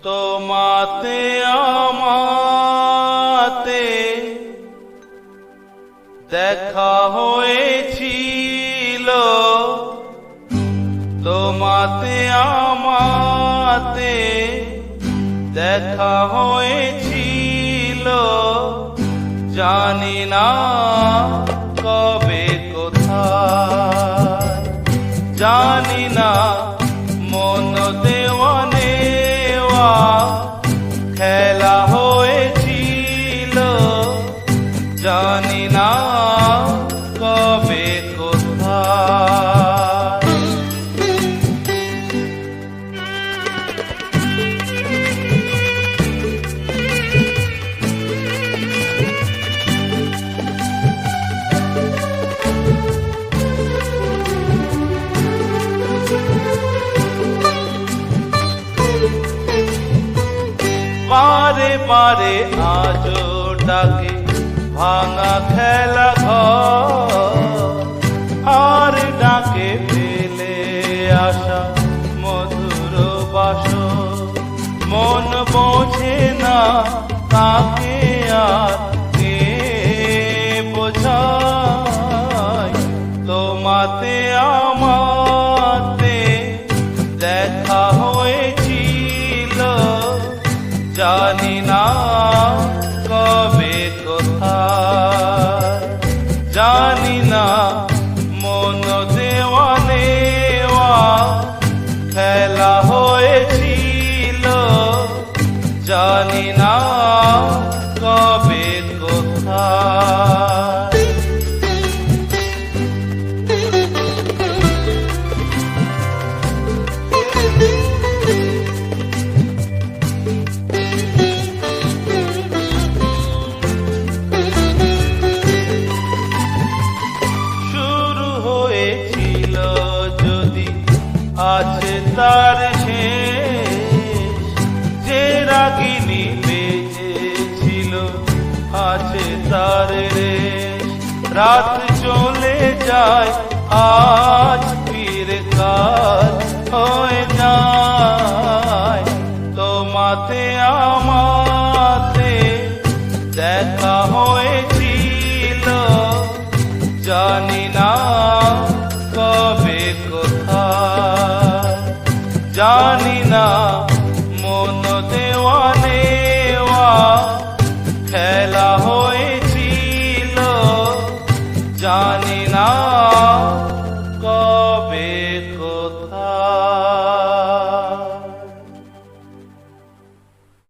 তোমাতে আমাতে দেখা হয়েছিল, তোমাতে আমাতে দেখা হয়েছিল, জানি না কবে কোথায়, জানি না মন দেওয়া নেওয়া খেলা হয়েছিল, জানি না কবে কোথায়। বারে বারে আজো ডাকে ভাঙা খেলা ঘর, আর ডাকে ফেলে আসা মধুর বাসর। মন বোঝে না তাকে আর কে বোঝায়, তোমাতে আমাতে দেখা হয়েছিল, জানি না কবে কোথায়, জানি না মন দেওয়া নেওয়া খেলা হয়েছিল, জানি না কবে কোথায়। আছে তার শেষ, যে রাগিনী বেজেছিল আছে তার রেশ। রাত চলে যায় আজ ফির কাল হয়ে যায়, তোমাতে আমাতে দেখা হয়েছিল, জানি না কবে কোথায়, জানি না মন দেওয়া নেওয়া